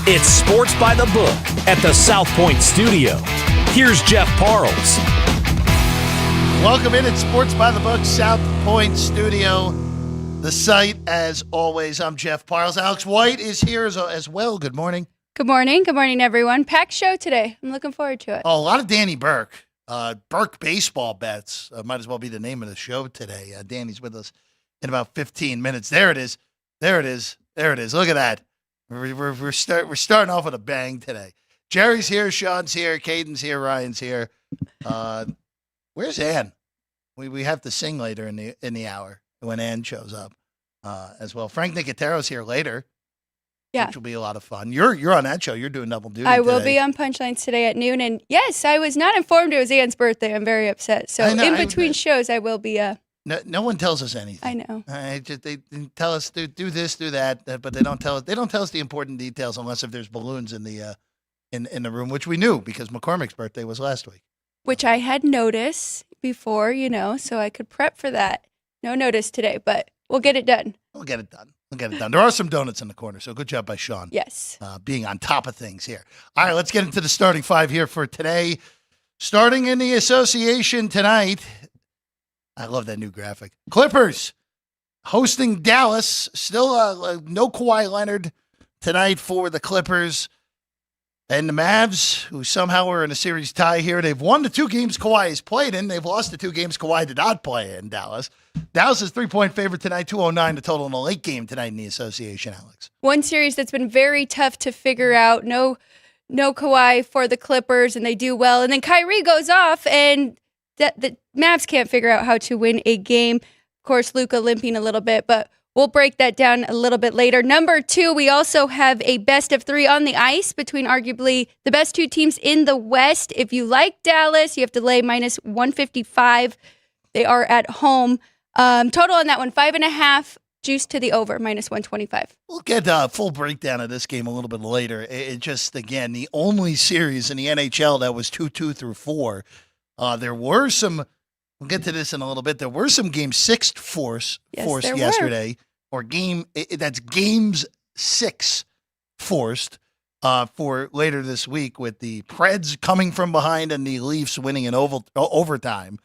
It's Sports by the Book at the South Point Studio. Here's Jeff Parles. Welcome in at Sports by the Book, South Point Studio. The site, as always, I'm Jeff Parles. Alex White is here as well. Good morning. Good morning. Good morning, everyone. Packed show today. I'm looking forward to it. Oh, a lot of Danny Burke. Burke baseball bets might as well be the name of the show today. Danny's with us in about 15 minutes. There it is. There it is. There it is. Look at that. We're starting off with a bang today. Jerry's here. Sean's here. Caden's here. Ryan's here. Where's Ann? We have to sing later in the hour when Ann shows up as well. Frank Nicotero's here later. Yeah, which will be a lot of fun. You're on that show. You're doing double duty. I will be on Punchlines today at noon. And yes, I was not informed it was Ann's birthday. I'm very upset. So in between shows, I will be. No one tells us anything. I know. They tell us do this, do that, but they don't tell us. They don't tell us the important details unless if there's balloons in the in the room, which we knew because McCormick's birthday was last week. Which I had noticed before, so I could prep for that. No notice today, but we'll get it done. We'll get it done. There are some donuts in the corner, so good job by Sean. Yes. Being on top of things here. All right, let's get into the starting five here for today. Starting in the association tonight. I love that new graphic. Clippers hosting Dallas. Still no Kawhi Leonard tonight for the Clippers. And the Mavs, who somehow are in a series tie here, they've won the 2 games Kawhi has played in. They've lost the 2 games Kawhi did not play in Dallas. Dallas is 3-point favorite tonight, 209 the total in the late game tonight in the association, Alex. One series that's been very tough to figure out. No Kawhi for the Clippers, and they do well. And then Kyrie goes off, and the Mavs can't figure out how to win a game. Of course, Luka limping a little bit, but we'll break that down a little bit later. Number 2, we also have a best of 3 on the ice between arguably the best 2 teams in the West. If you like Dallas, you have to lay minus 155. They are at home. Total on that one, 5.5. Juice to the over, minus 125. We'll get a full breakdown of this game a little bit later. It just, again, the only series in the NHL that was 2-2 through 4. There were some, we'll get to this in a little bit, there were some game 6 forced yesterday. That's games 6 forced for later this week with the Preds coming from behind and the Leafs winning in overtime.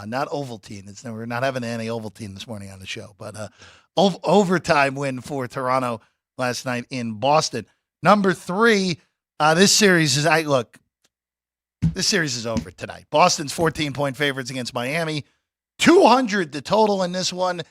Not Ovaltine. We're not having any Ovaltine this morning on the show, but overtime win for Toronto last night in Boston. Number 3, this series is over tonight. Boston's 14-point favorites against Miami. 200 the total in this one.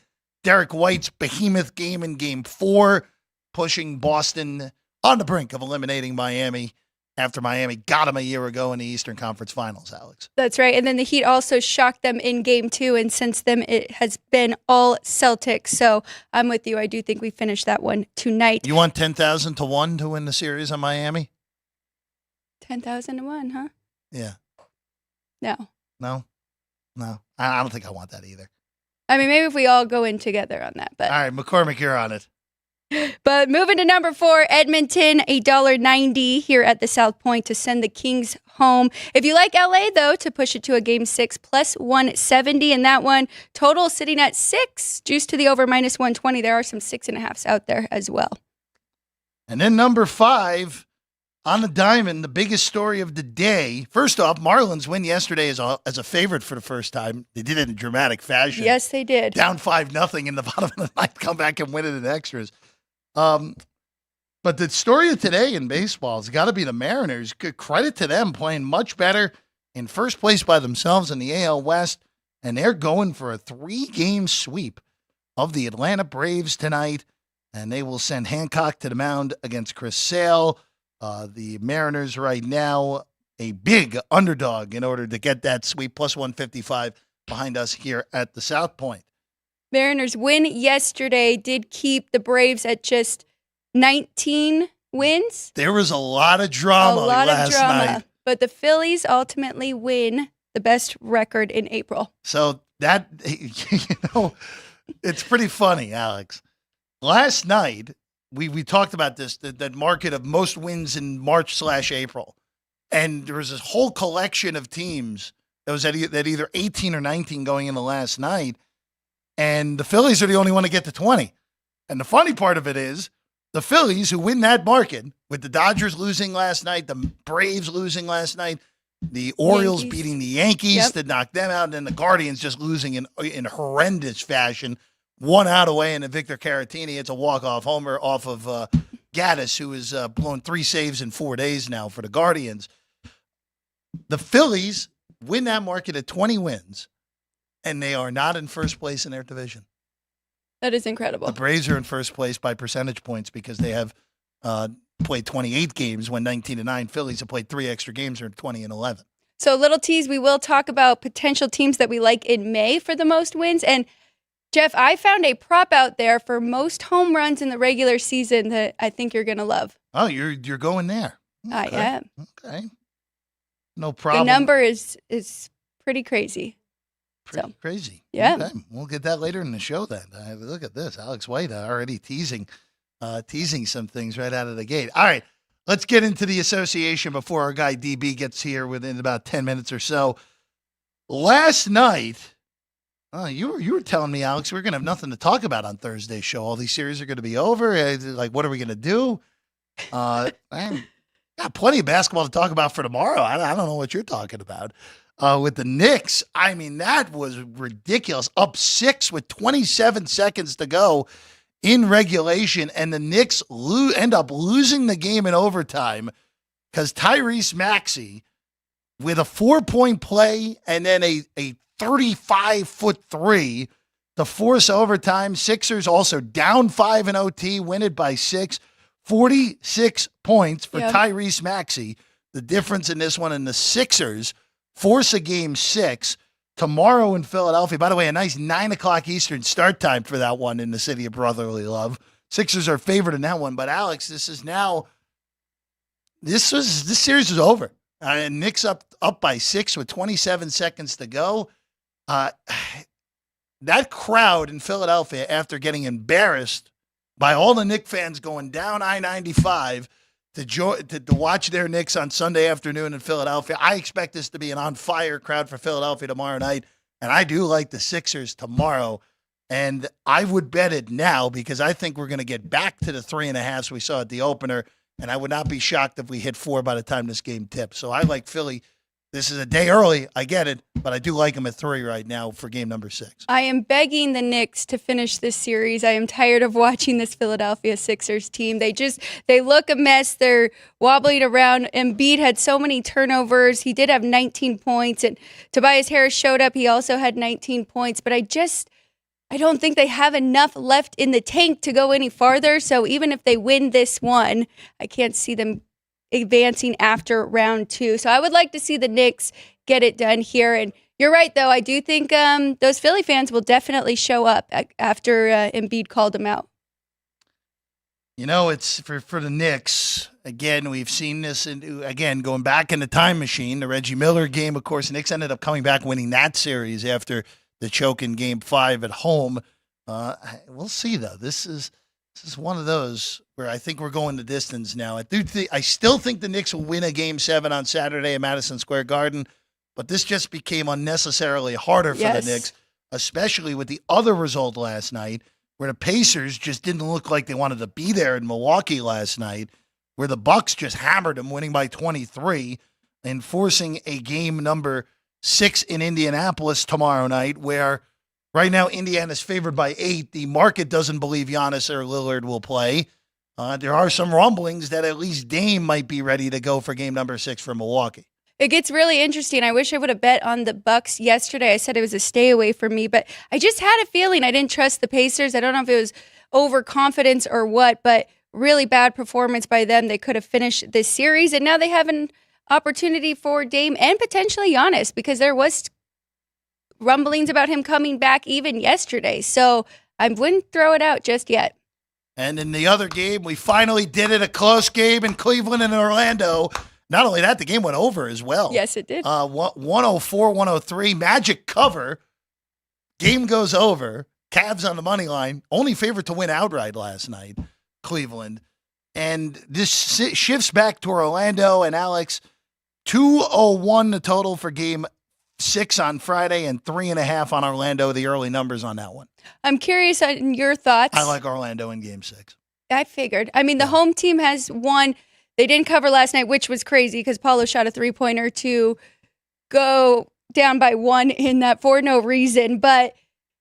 Derek White's behemoth game in Game 4, pushing Boston on the brink of eliminating Miami after Miami got them a year ago in the Eastern Conference Finals, Alex. That's right. And then the Heat also shocked them in Game 2, and since then it has been all Celtics. So I'm with you. I do think we finished that one tonight. You want 10,000 to 1 to win the series on Miami? 10,000 to 1, huh? Yeah. No. I don't think I want that either. I mean, maybe if we all go in together on that. But all right, McCormick, you're on it. But moving to number 4, Edmonton, $1.90 here at the South Point to send the Kings home. If you like LA, though, to push it to a game 6, plus 170 in that one. Total sitting at 6, juice to the over, minus 120. There are some 6.5s out there as well. And then number 5, on the diamond, the biggest story of the day. First off, Marlins win yesterday as a favorite for the first time. They did it in dramatic fashion. Yes, they did. Down 5-0 in the bottom of the ninth, come back and win it in extras. But the story of today in baseball has got to be the Mariners. Good credit to them, playing much better in first place by themselves in the AL West, and they're going for a 3-game sweep of the Atlanta Braves tonight, and they will send Hancock to the mound against Chris Sale. The Mariners right now a big underdog in order to get that sweep, plus 155 behind us here at the South Point. Mariners win yesterday, did keep the Braves at just 19 wins. There was a lot of drama last night. But the Phillies ultimately win the best record in April. So that, it's pretty funny, Alex. Last night, we talked about this, that market of most wins in March/April. And there was this whole collection of teams that was at either 18 or 19 going into last night. And the Phillies are the only one to get to 20. And the funny part of it is the Phillies, who win that market, with the Dodgers losing last night, the Braves losing last night, the Orioles beating the Yankees to knock them out, and then the Guardians just losing in horrendous fashion. One out away, and Victor Caratini, it's a walk-off homer off of Gaddis, who has blown 3 saves in 4 days now for the Guardians. The Phillies win that market at 20 wins, and they are not in first place in their division. That is incredible. The Braves are in first place by percentage points because they have played 28 games when 19-9. Phillies have played 3 extra games, are 20-11. So, little tease, we will talk about potential teams that we like in May for the most wins. And Jeff, I found a prop out there for most home runs in the regular season that I think you're going to love. Oh, you're going there. Okay. I am. Okay. No problem. The number is pretty crazy. Pretty crazy. Yeah. Okay. We'll get that later in the show then. Look at this. Alex White already teasing some things right out of the gate. All right. Let's get into the association before our guy DB gets here within about 10 minutes or so. Last night, you were telling me, Alex, we're going to have nothing to talk about on Thursday's show. All these series are going to be over. Like, what are we going to do? Man, got plenty of basketball to talk about for tomorrow. I don't know what you're talking about. With the Knicks, I mean, that was ridiculous. Up 6 with 27 seconds to go in regulation, and the Knicks end up losing the game in overtime because Tyrese Maxey, with a 4-point play and then a 35-foot three to force overtime. Sixers also down 5 in OT, win it by 6. 46 points for Tyrese Maxey. The difference in this one, and the Sixers force a game 6 tomorrow in Philadelphia. By the way, a nice 9 o'clock Eastern start time for that one in the city of brotherly love. Sixers are favored in that one. But Alex, this series is over. And Knicks up by 6 with 27 seconds to go. That crowd in Philadelphia, after getting embarrassed by all the Knicks fans going down I-95 to watch their Knicks on Sunday afternoon in Philadelphia, I expect this to be an on-fire crowd for Philadelphia tomorrow night. And I do like the Sixers tomorrow. And I would bet it now because I think we're going to get back to the 3.5s we saw at the opener. And I would not be shocked if we hit 4 by the time this game tips. So I like Philly. This is a day early. I get it. But I do like them at 3 right now for game number 6. I am begging the Knicks to finish this series. I am tired of watching this Philadelphia Sixers team. They look a mess. They're wobbling around. Embiid had so many turnovers. He did have 19 points. And Tobias Harris showed up. He also had 19 points. But I don't think they have enough left in the tank to go any farther. So even if they win this one, I can't see them advancing after round 2. So I would like to see the Knicks get it done here. And you're right, though. I do think those Philly fans will definitely show up after Embiid called them out. You know, it's for the Knicks. Again, we've seen this, again, going back in the time machine, the Reggie Miller game, of course. The Knicks ended up coming back winning that series after the choke in Game 5 at home. We'll see, though. This is one of those where I think we're going the distance now. I still think the Knicks will win a Game 7 on Saturday at Madison Square Garden, but this just became unnecessarily harder for the Knicks, especially with the other result last night, where the Pacers just didn't look like they wanted to be there in Milwaukee last night, where the Bucks just hammered them, winning by 23, and forcing a game number 6 in Indianapolis tomorrow night, where right now Indiana's favored by 8. The market doesn't believe Giannis or Lillard will play. There are some rumblings that at least Dame might be ready to go for game number 6 for Milwaukee. It gets really interesting. I wish I would have bet on the Bucks yesterday. I said it was a stay away for me, but I just had a feeling I didn't trust the Pacers. I don't know if it was overconfidence or what, but really bad performance by them. They could have finished this series, and now they have an opportunity for Dame and potentially Giannis, because there was rumblings about him coming back even yesterday. So I wouldn't throw it out just yet. And in the other game, we finally did it, a close game in Cleveland and Orlando. Not only that, the game went over as well. Yes, it did. 104-103, Magic cover. Game goes over. Cavs on the money line. Only favorite to win outright last night, Cleveland. And this shifts back to Orlando. And Alex, 201 the total for game 6 on Friday and 3.5 on Orlando, the early numbers on that one. I'm curious on your thoughts. I like Orlando in game 6. I figured. I mean, the home team has won They didn't cover last night, which was crazy because Paulo shot a 3-pointer to go down by 1 in that for no reason. But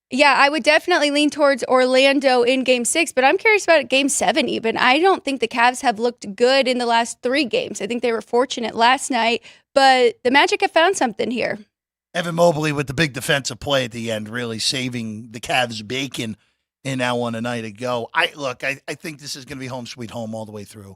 yeah, I would definitely lean towards Orlando in Game 6, but I'm curious about Game 7 even. I don't think the Cavs have looked good in the last 3 games. I think they were fortunate last night, but the Magic have found something here. Evan Mobley with the big defensive play at the end, really saving the Cavs' bacon in that one a night ago. I think this is going to be home sweet home all the way through.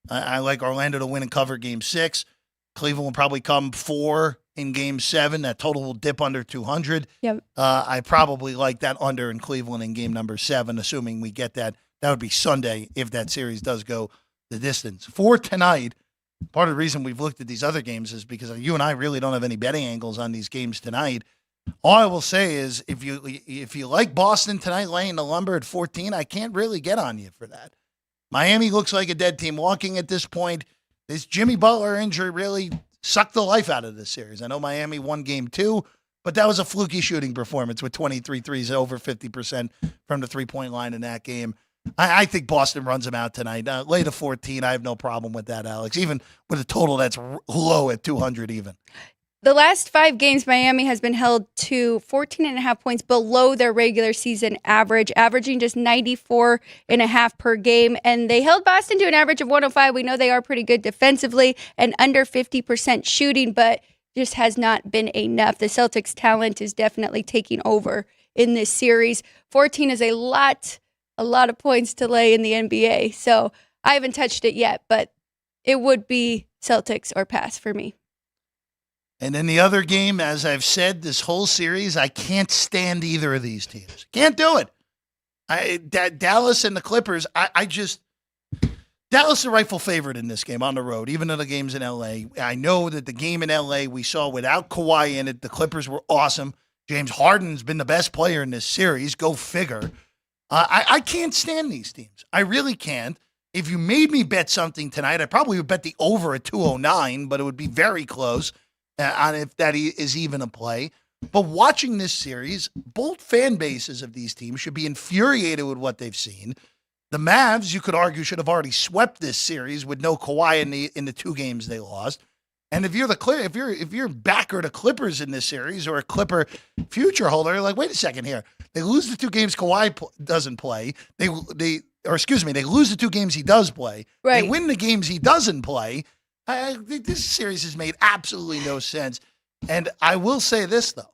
I like Orlando to win and cover Game 6. Cleveland will probably come 4 in Game 7. That total will dip under 200. Yep. I probably like that under in Cleveland in Game number 7, assuming we get that. That would be Sunday if that series does go the distance. For tonight, part of the reason we've looked at these other games is because you and I really don't have any betting angles on these games tonight. All I will say is if you like Boston tonight laying the lumber at 14, I can't really get on you for that. Miami looks like a dead team walking at this point. This Jimmy Butler injury really sucked the life out of this series. I know Miami won Game 2, but that was a fluky shooting performance with 23 threes, over 50% from the three-point line in that game. I think Boston runs them out tonight. Lay to 14, I have no problem with that, Alex, even with a total that's low at 200 even. The last 5 games, Miami has been held to 14.5 points below their regular season average, averaging just 94.5 per game. And they held Boston to an average of 105. We know they are pretty good defensively and under 50% shooting, but just has not been enough. The Celtics' talent is definitely taking over in this series. 14 is a lot of points to lay in the NBA. So I haven't touched it yet, but it would be Celtics or pass for me. And then the other game, as I've said, this whole series, I can't stand either of these teams. Can't do it. Dallas and the Clippers, Dallas is the rightful favorite in this game on the road, even in the games in L.A. I know that the game in L.A. we saw without Kawhi in it, the Clippers were awesome. James Harden's been the best player in this series. Go figure. I can't stand these teams. I really can't. If you made me bet something tonight, I probably would bet the over at 209, but it would be very close on if that is even a play. But watching this series, both fan bases of these teams should be infuriated with what they've seen. The Mavs, you could argue, should have already swept this series with no Kawhi in the 2 games they lost. And if you're if you're backer to Clippers in this series or a Clipper future holder, you're like, wait a second here. They lose the 2 games Kawhi doesn't play. They lose the 2 games he does play. Right. They win the games he doesn't play. This series has made absolutely no sense. And I will say this, though.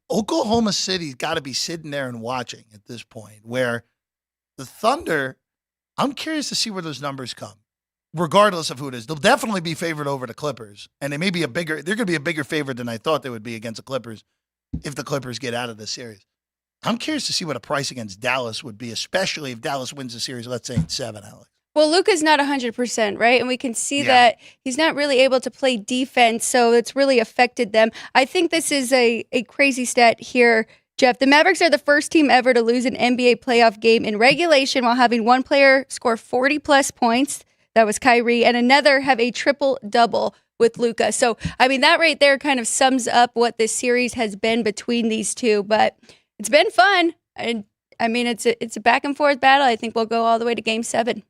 Oklahoma City's got to be sitting there and watching at this point, where the Thunder, I'm curious to see where those numbers come, regardless of who it is. They'll definitely be favored over the Clippers, and they're going to be a bigger favorite than I thought they would be against the Clippers if the Clippers get out of the series. I'm curious to see what a price against Dallas would be, especially if Dallas wins the series, let's say in 7, Alex. Well, Luka's not 100%, right? And we can see that he's not really able to play defense, so it's really affected them. I think this is a crazy stat here, Jeff. The Mavericks are the first team ever to lose an NBA playoff game in regulation while having one player score 40-plus points. That was Kyrie, and another have a triple-double with Luka. So, I mean, that right there kind of sums up what this series has been between these two, but it's been fun. And, I mean, it's a back-and-forth battle. I think we'll go all the way to Game 7.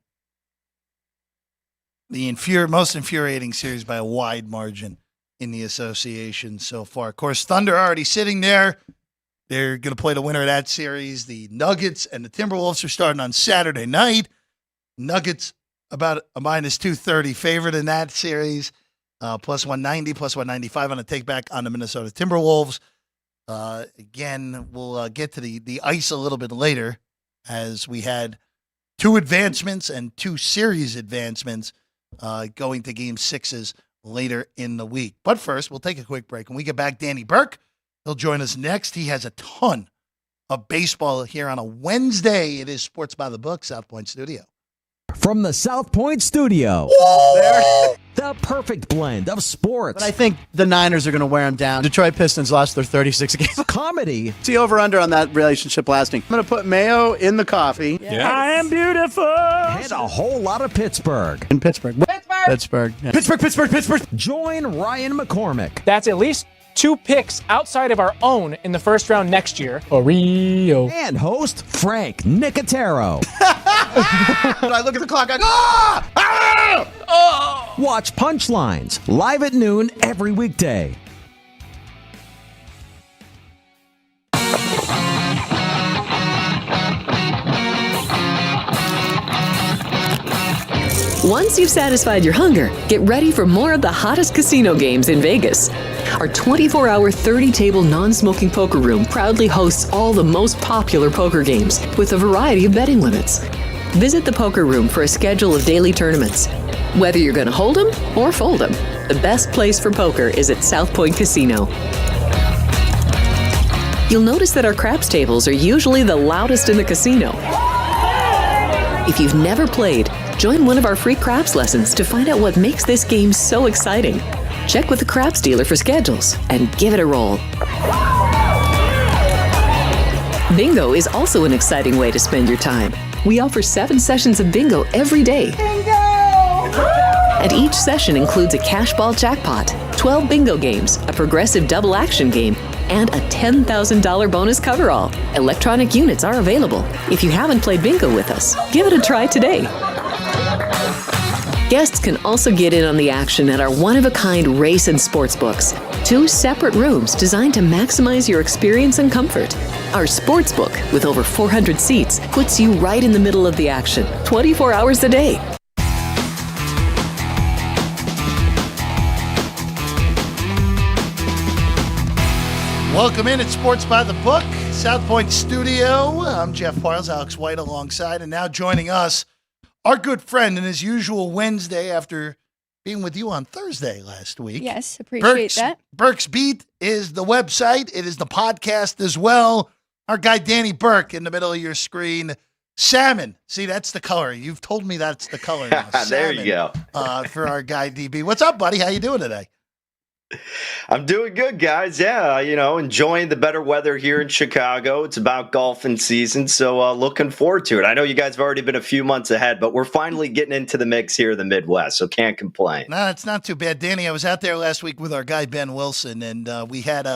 The most infuriating series by a wide margin in the association so far. Of course, Thunder already sitting there. They're going to play the winner of that series. The Nuggets and the Timberwolves are starting on Saturday night. Nuggets about a minus 230 favorite in that series. Plus 190, plus 195 on a take back on the Minnesota Timberwolves. Again, we'll get to the ice a little bit later as we had 2 advancements and 2 series advancements going to Game 6s later in the week. But first, we'll take a quick break. When we get back, Danny Burke, he'll join us next. He has a ton of baseball here on a Wednesday. It is Sports by the Book, South Point Studio. From the South Point Studio, the perfect blend of sports. But I think the Niners are going to wear them down. Detroit Pistons lost their 36 games. Comedy. See over-under on that relationship lasting. I'm going to put mayo in the coffee. Yes. I am beautiful. And a whole lot of Pittsburgh. In Pittsburgh. Pittsburgh. Yeah. Join Ryan McCormick. That's at least 2 picks outside of our own in the first round next year. Oreo. And host Frank Nicotero. When I look at the clock, I go, ah! Ah! Oh! Watch Punchlines live at noon every weekday. Once you've satisfied your hunger, get ready for more of the hottest casino games in Vegas. Our 24-hour, 30-table non-smoking poker room proudly hosts all the most popular poker games with a variety of betting limits. Visit the poker room for a schedule of daily tournaments. Whether you're going to hold 'em or fold 'em, the best place for poker is at South Point Casino. You'll notice that our craps tables are usually the loudest in the casino. If you've never played, join one of our free craps lessons to find out what makes this game so exciting. Check with the craps dealer for schedules and give it a roll. Bingo is also an exciting way to spend your time. We offer 7 sessions of bingo every day. Bingo! And each session includes a cash ball jackpot, 12 bingo games, a progressive double action game, and a $10,000 bonus coverall. Electronic units are available. If you haven't played bingo with us, give it a try today. Guests can also get in on the action at our one-of-a-kind race and sports books. 2 separate rooms designed to maximize your experience and comfort. Our sports book, with over 400 seats, puts you right in the middle of the action, 24 hours a day. Welcome in at Sports by the Book, South Point Studio. I'm Jeff Parles, Alex White alongside, and now joining us, our good friend in his usual Wednesday after being with you on Thursday last week. Yes, appreciate that. Burke's Beat is the website. It is the podcast as well. Our guy Danny Burke in the middle of your screen. Salmon. See, that's the color. You've told me that's the color now. There you go. For our guy DB. What's up, buddy? How you doing today? I'm doing good, guys. Yeah, enjoying the better weather here in Chicago. It's about golfing season, so looking forward to it. I know you guys have already been a few months ahead, but we're finally getting into the mix here in the Midwest, so can't complain. No, it's not too bad. Danny, I was out there last week with our guy Ben Wilson, and we had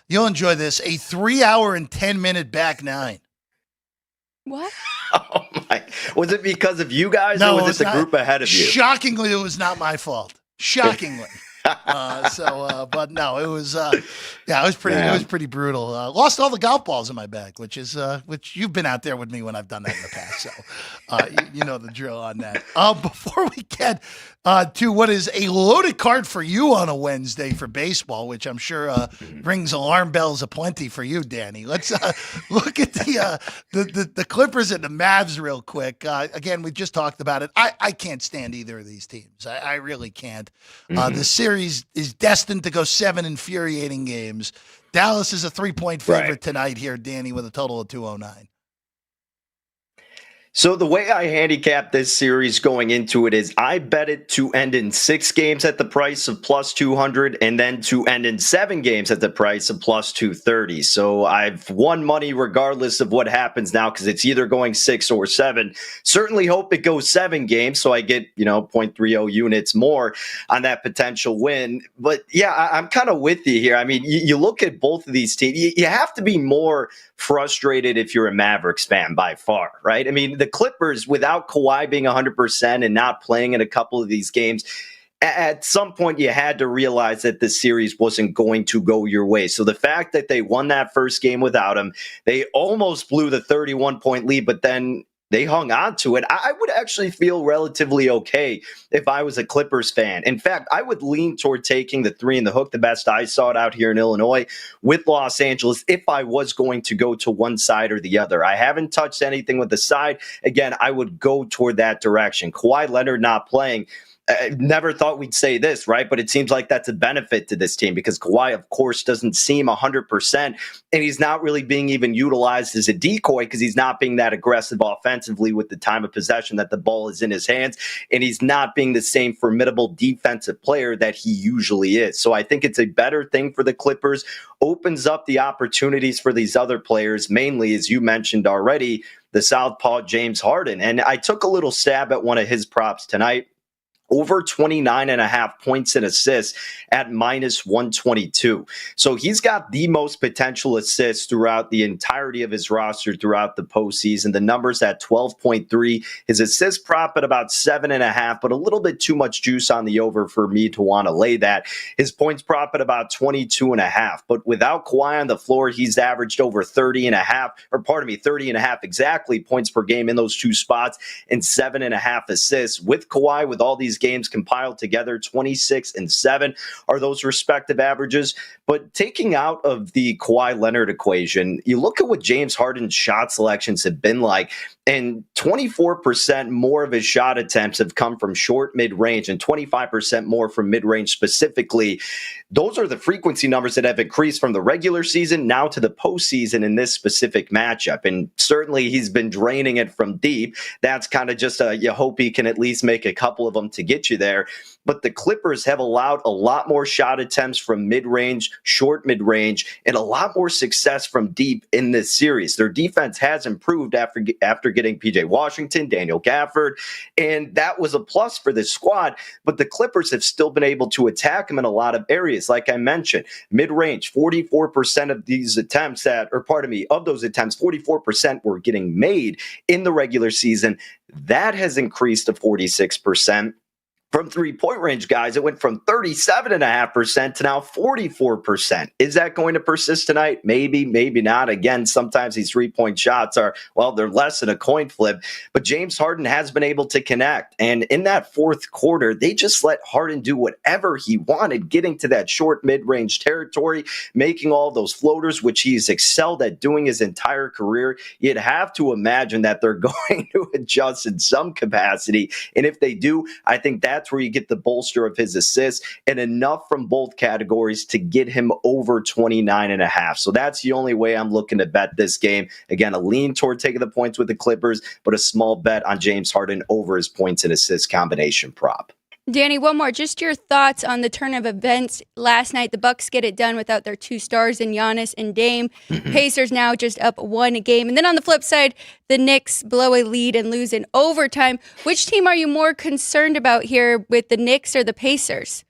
you'll enjoy this, a 3-hour and 10-minute back nine. What? Oh, my. Was it because of you guys, or was it the group ahead of you? Shockingly, it was not my fault. Shockingly. But no, it was, it was pretty brutal. Lost all the golf balls in my bag, which you've been out there with me when I've done that in the past. So, you know the drill on that. Before we get to what is a loaded card for you on a Wednesday for baseball, which I'm sure rings alarm bells aplenty for you, Danny. Let's look at the Clippers and the Mavs real quick. Again, we just talked about it. I can't stand either of these teams. I really can't. The series is destined to go 7 infuriating games. Dallas is a 3-point favorite tonight here, Danny, with a total of 209. So the way I handicap this series going into it is I bet it to end in 6 games at the price of plus 200 and then to end in 7 games at the price of plus 230. So I've won money regardless of what happens now because it's either going 6 or 7. Certainly hope it goes 7 games so I get, 0.30 units more on that potential win. But yeah, I'm kind of with you here. I mean, you look at both of these teams, you have to be more frustrated if you're a Mavericks fan by far, right? I mean, the Clippers, without Kawhi being 100% and not playing in a couple of these games, at some point you had to realize that the series wasn't going to go your way. So the fact that they won that first game without him, they almost blew the 31-point lead, but then they hung on to it. I would actually feel relatively okay if I was a Clippers fan. In fact, I would lean toward taking the 3 in the hook, the best I saw it out here in Illinois, with Los Angeles if I was going to go to one side or the other. I haven't touched anything with the side. Again, I would go toward that direction. Kawhi Leonard not playing. I never thought we'd say this, right? But it seems like that's a benefit to this team because Kawhi, of course, doesn't seem 100%, and he's not really being even utilized as a decoy because he's not being that aggressive offensively with the time of possession that the ball is in his hands, and he's not being the same formidable defensive player that he usually is. So I think it's a better thing for the Clippers, opens up the opportunities for these other players, mainly, as you mentioned already, the southpaw James Harden. And I took a little stab at one of his props tonight. over 29.5 points and assists at minus 122. So he's got the most potential assists throughout the entirety of his roster throughout the postseason. The numbers at 12.3, his assist prop at about 7.5, but a little bit too much juice on the over for me to want to lay that. His points prop at about 22.5, but without Kawhi on the floor, he's averaged over 30 and a half exactly points per game in those two spots and 7.5 assists. With Kawhi, with all these games compiled together, 26 and 7 are those respective averages. But taking out of the Kawhi Leonard equation, you look at what James Harden's shot selections have been like, and 24% more of his shot attempts have come from short mid-range and 25% more from mid-range specifically. Those are the frequency numbers that have increased from the regular season now to the postseason in this specific matchup. And certainly he's been draining it from deep. That's kind of just you hope he can at least make a couple of them to get you there. But the Clippers have allowed a lot more shot attempts from mid-range, short mid-range, and a lot more success from deep in this series. Their defense has improved after getting PJ Washington, Daniel Gafford, and that was a plus for this squad. But the Clippers have still been able to attack them in a lot of areas. Like I mentioned, mid-range, 44% of these attempts of those attempts, 44% were getting made in the regular season. That has increased to 46%. From three-point range, guys, it went from 37.5% to now 44%. Is that going to persist tonight? Maybe, maybe not. Again, sometimes these three-point shots are, they're less than a coin flip. But James Harden has been able to connect. And in that fourth quarter, they just let Harden do whatever he wanted, getting to that short mid-range territory, making all those floaters, which he's excelled at doing his entire career. You'd have to imagine that they're going to adjust in some capacity. And if they do, I think that's where you get the bolster of his assists and enough from both categories to get him over 29.5. So that's the only way I'm looking to bet this game. Again, a lean toward taking the points with the Clippers, but a small bet on James Harden over his points and assists combination prop. Danny, one more. Just your thoughts on the turn of events last night. The Bucks get it done without their two stars in Giannis and Dame. Pacers now just up one game. And then on the flip side, the Knicks blow a lead and lose in overtime. Which team are you more concerned about here, with the Knicks or the Pacers?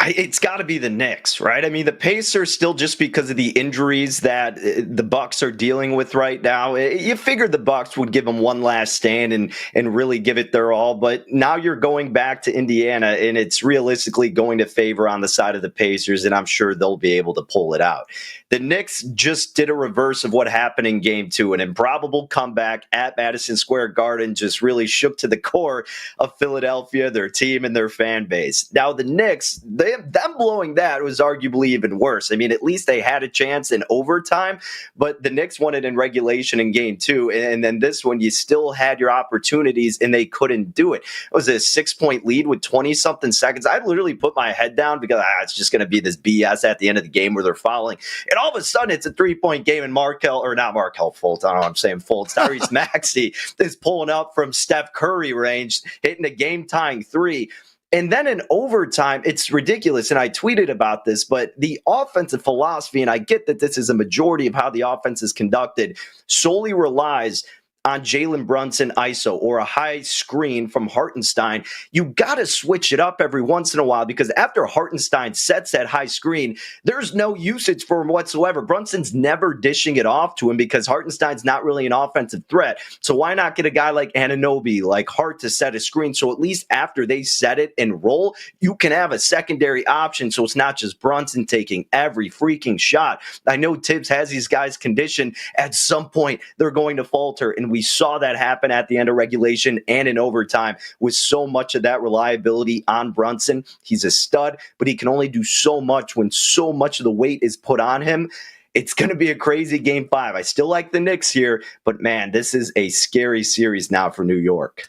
It's got to be the Knicks, right? I mean, the Pacers still, just because of the injuries that the Bucks are dealing with right now. You figured the Bucks would give them one last stand and really give it their all. But now you're going back to Indiana, and it's realistically going to favor on the side of the Pacers, and I'm sure they'll be able to pull it out. The Knicks just did a reverse of what happened in Game 2. An improbable comeback at Madison Square Garden just really shook to the core of Philadelphia, their team, and their fan base. Now, the Knicks, them blowing that was arguably even worse. I mean, at least they had a chance in overtime, but the Knicks won it in regulation in Game 2. And then this one, you still had your opportunities, and they couldn't do it. It was a 6-point lead with 20-something seconds. I literally put my head down because it's just going to be this BS at the end of the game where they're fouling. And all of a sudden, it's a 3-point game, and Fultz, I don't know, I'm saying Fultz, Tyrese Maxey is pulling up from Steph Curry range, hitting a game-tying three. And then in overtime, it's ridiculous, and I tweeted about this, but the offensive philosophy, and I get that this is a majority of how the offense is conducted, solely relies on Jalen Brunson ISO or a high screen from Hartenstein. You got to switch it up every once in a while, because after Hartenstein sets that high screen, there's no usage for him whatsoever. Brunson's never dishing it off to him because Hartenstein's not really an offensive threat. So why not get a guy like Anunoby, like Hart, to set a screen? So at least after they set it and roll, you can have a secondary option. So it's not just Brunson taking every freaking shot. I know Tibbs has these guys conditioned. At some point, they're going to falter, and we saw that happen at the end of regulation and in overtime with so much of that reliability on Brunson. He's a stud, but he can only do so much when so much of the weight is put on him. It's going to be a crazy Game 5. I still like the Knicks here, but man, this is a scary series now for New York.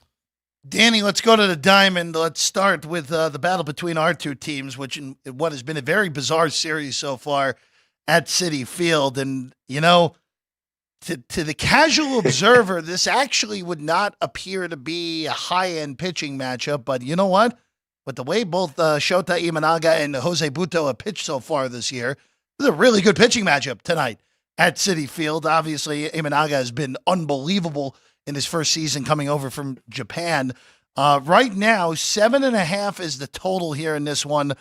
Danny, let's go to the Diamond. Let's start with the battle between our two teams, which in what has been a very bizarre series so far at Citi Field. And, you know, to the casual observer, this actually would not appear to be a high-end pitching matchup. But you know what? With the way both Shota Imanaga and Jose Butto have pitched so far this year, this is a really good pitching matchup tonight at Citi Field. Obviously, Imanaga has been unbelievable in his first season coming over from Japan. Right now, 7.5 is the total here in this one.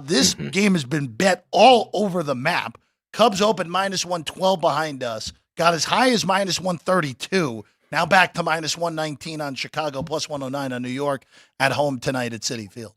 This game has been bet all over the map. Cubs open -112 behind us. Got as high as -132. Now back to -119 on Chicago, +109 on New York at home tonight at Citi Field.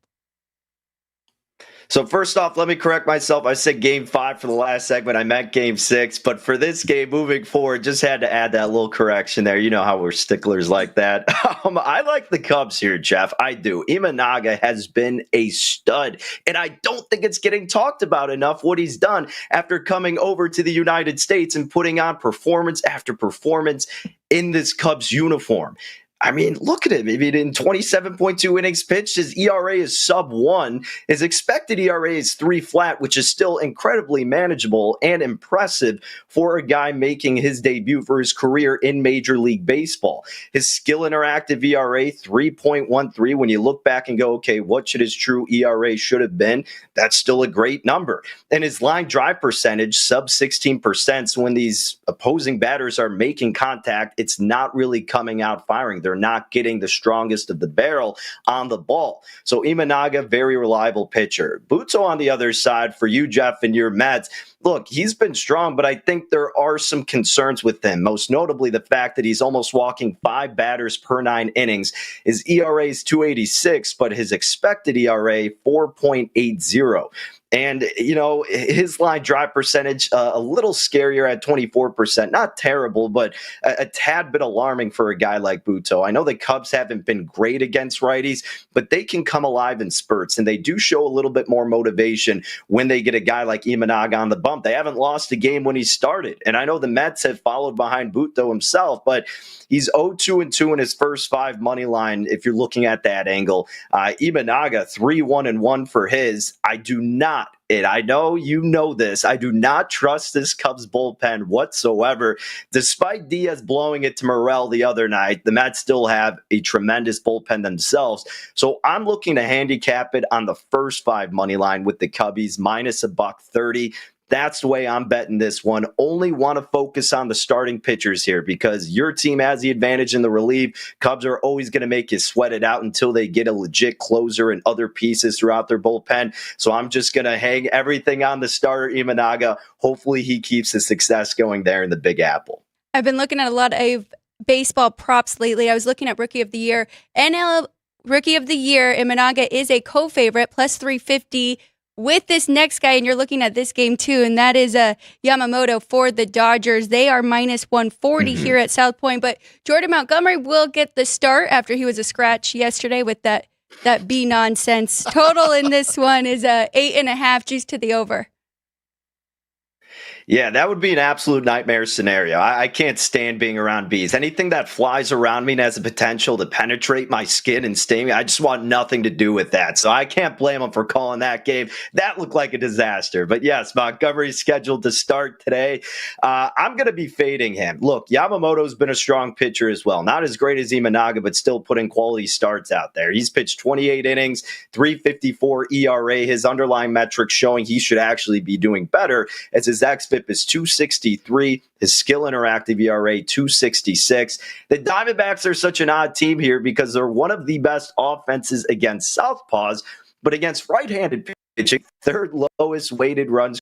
So first off, let me correct myself. I said game 5 for the last segment. I meant game 6. But for this game moving forward, just had to add that little correction there. You know how we're sticklers like that. I like the Cubs here, Jeff. I do. Imanaga has been a stud. And I don't think it's getting talked about enough what he's done after coming over to the United States and putting on performance after performance in this Cubs uniform. I mean, look at him. I mean, in 27.2 innings pitched, his ERA is sub-1. His expected ERA is 3 flat, which is still incredibly manageable and impressive for a guy making his debut for his career in Major League Baseball. His skill interactive ERA, 3.13. When you look back and go, okay, what should his true ERA should have been? That's still a great number. And his line drive percentage, sub 16%. So when these opposing batters are making contact, it's not really coming out firing. They're not getting the strongest of the barrel on the ball. So Imanaga, very reliable pitcher. Butto on the other side for you, Jeff, and your Mets. Look, he's been strong, but I think there are some concerns with him, most notably the fact that he's almost walking 5 batters per 9 innings. His ERA is 2.86, but his expected ERA, 4.80. And, you know, his line drive percentage, a little scarier at 24%. Not terrible, but a tad bit alarming for a guy like Butto. I know the Cubs haven't been great against righties, but they can come alive in spurts, and they do show a little bit more motivation when they get a guy like Imanaga on the bump. They haven't lost a game when he started. And I know the Mets have followed behind Butto himself, but he's 0-2-2 in his first 5 money line, if you're looking at that angle. Imanaga, 3-1-1 for his. I do not, and I know you know this, I do not trust this Cubs bullpen whatsoever. Despite Diaz blowing it to Morel the other night, the Mets still have a tremendous bullpen themselves. So I'm looking to handicap it on the first 5 money line with the Cubbies, -$130. That's the way I'm betting this one. Only want to focus on the starting pitchers here because your team has the advantage in the relief. Cubs are always going to make you sweat it out until they get a legit closer and other pieces throughout their bullpen. So I'm just going to hang everything on the starter, Imanaga. Hopefully he keeps the success going there in the Big Apple. I've been looking at a lot of baseball props lately. I was looking at Rookie of the Year. NL Rookie of the Year, Imanaga is a co-favorite, +350. With this next guy, and you're looking at this game too, and that is Yamamoto for the Dodgers. They are -140 here at South Point, but Jordan Montgomery will get the start after he was a scratch yesterday with that B nonsense. Total in this one is 8.5, juice to the over. Yeah, that would be an absolute nightmare scenario. I can't stand being around bees. Anything that flies around me and has the potential to penetrate my skin and sting me, I just want nothing to do with that. So I can't blame him for calling that game. That looked like a disaster. But yes, Montgomery's scheduled to start today. I'm going to be fading him. Look, Yamamoto's been a strong pitcher as well. Not as great as Imanaga, but still putting quality starts out there. He's pitched 28 innings, 3.54 ERA. His underlying metrics showing he should actually be doing better as his xFIP is 263. His skill interactive ERA, 266. The Diamondbacks are such an odd team here because they're one of the best offenses against southpaws, but against right-handed pitching, 3rd lowest weighted runs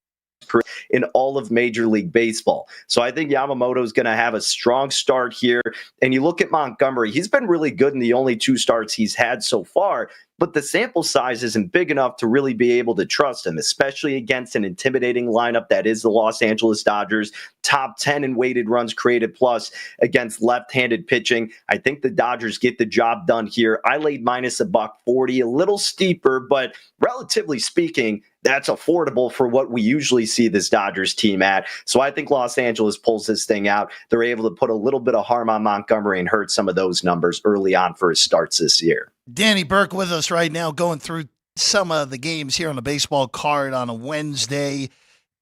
in all of Major League Baseball. So I think Yamamoto is going to have a strong start here. And you look at Montgomery, he's been really good in the only 2 starts he's had so far, but the sample size isn't big enough to really be able to trust him, especially against an intimidating lineup that is the Los Angeles Dodgers, top 10 in weighted runs created plus against left-handed pitching. I think the Dodgers get the job done here. I laid -$140, a little steeper, but relatively speaking, that's affordable for what we usually see this Dodgers team at. So I think Los Angeles pulls this thing out. They're able to put a little bit of harm on Montgomery and hurt some of those numbers early on for his starts this year. Danny Burke with us right now, going through some of the games here on the baseball card on a Wednesday.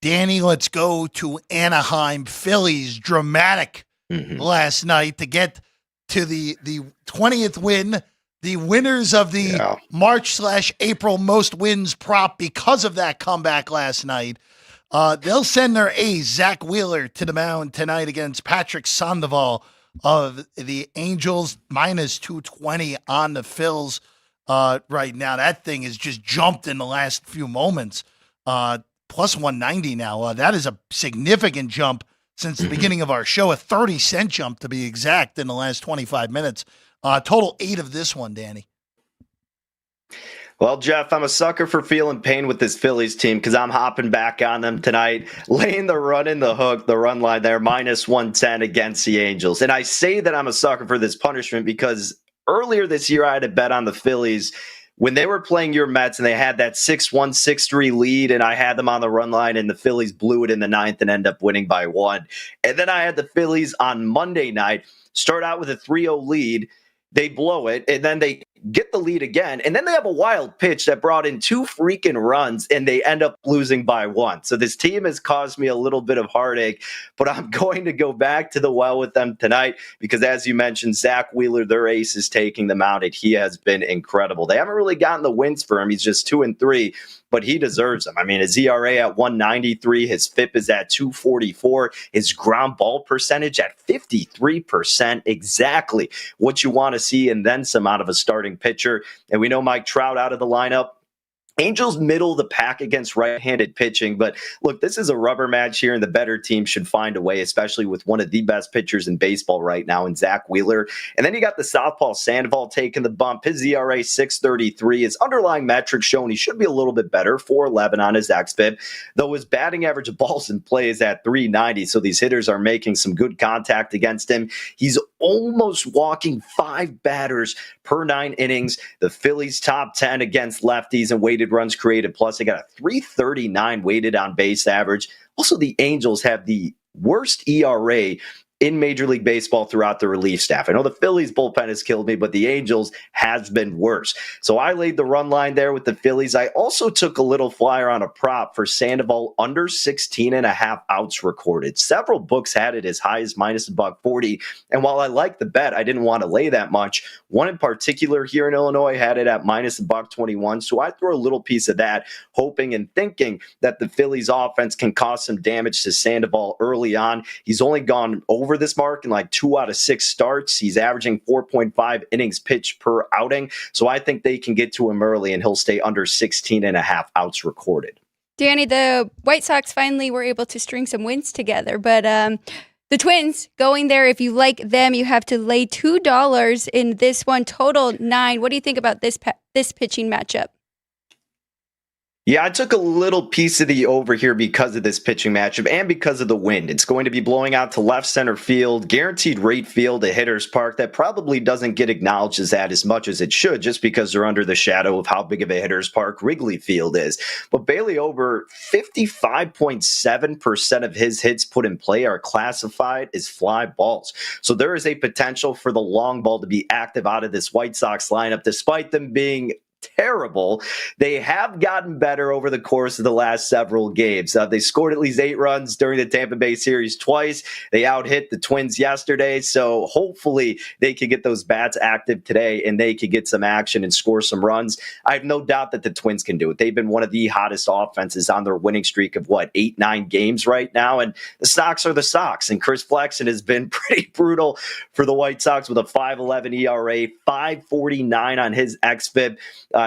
Danny, let's go to Anaheim. Phillies dramatic last night to get to the 20th win. The winners of the March/April most wins prop because of that comeback last night. They'll send their ace, Zach Wheeler, to the mound tonight against Patrick Sandoval of the Angels, minus 220 on the Phils right now. That thing has just jumped in the last few moments. Plus 190 now. That is a significant jump since the beginning of our show, a 30-cent jump to be exact in the last 25 minutes. Total 8 of this one, Danny. Well, Jeff, I'm a sucker for feeling pain with this Phillies team because I'm hopping back on them tonight, laying the run in the hook, the run line there, minus 110 against the Angels. And I say that I'm a sucker for this punishment because earlier this year I had a bet on the Phillies when they were playing your Mets and they had that 6-1, 6-3 lead, and I had them on the run line, and the Phillies blew it in the ninth and end up winning by 1. And then I had the Phillies on Monday night start out with a 3-0 lead. They blow it, and then they get the lead again, and then they have a wild pitch that brought in 2 freaking runs, and they end up losing by 1. So this team has caused me a little bit of heartache, but I'm going to go back to the well with them tonight because, as you mentioned, Zach Wheeler, their ace, is taking them out, and he has been incredible. They haven't really gotten the wins for him. He's just 2-3, but he deserves them. I mean, his ERA at 193, his FIP is at 244, his ground ball percentage at 53%, exactly what you want to see, and then some out of a starting pitcher. And we know Mike Trout out of the lineup. Angels middle of the pack against right-handed pitching, but look, this is a rubber match here, and the better team should find a way, especially with one of the best pitchers in baseball right now in Zach Wheeler. And then you got the southpaw Sandoval taking the bump. His ERA 6.33. His underlying metrics showing he should be a little bit better, 4.11 on his xFIP, though his batting average of balls in play is at 390, so these hitters are making some good contact against him. He's almost walking 5 batters per 9 innings. The Phillies top 10 against lefties and weighted runs created. Plus, they got a 339 weighted on base average. Also, the Angels have the worst ERA in Major League Baseball throughout the relief staff. I know the Phillies bullpen has killed me, but the Angels has been worse. So I laid the run line there with the Phillies. I also took a little flyer on a prop for Sandoval under 16.5 outs recorded. Several books had it as high as minus $140. And while I like the bet, I didn't want to lay that much. One in particular here in Illinois had it at minus $121. So I threw a little piece of that, hoping and thinking that the Phillies offense can cause some damage to Sandoval early on. He's only gone over this mark in like 2 out of 6 starts. He's averaging 4.5 innings pitched per outing. So I think they can get to him early and he'll stay under 16.5 outs recorded. Danny, the White Sox finally were able to string some wins together, but the Twins going there, if you like them, you have to lay $2 in this one, total 9. What do you think about this pitching matchup? Yeah, I took a little piece of the over here because of this pitching matchup and because of the wind. It's going to be blowing out to left center field, guaranteed rate field at Hitter's Park. That probably doesn't get acknowledged as that as much as it should, just because they're under the shadow of how big of a Hitter's Park Wrigley Field is. But Bailey Ober, 55.7% of his hits put in play are classified as fly balls. So there is a potential for the long ball to be active out of this White Sox lineup, despite them being terrible. They have gotten better over the course of the last several games. They scored at least 8 runs during the Tampa Bay series twice. They out-hit the Twins yesterday, so hopefully they can get those bats active today and they can get some action and score some runs. I have no doubt that the Twins can do it. They've been one of the hottest offenses on their winning streak of 8-9 games right now, and the Sox are the Sox, and Chris Flexen has been pretty brutal for the White Sox with a 5.11 ERA, 5.49 on his xFIP.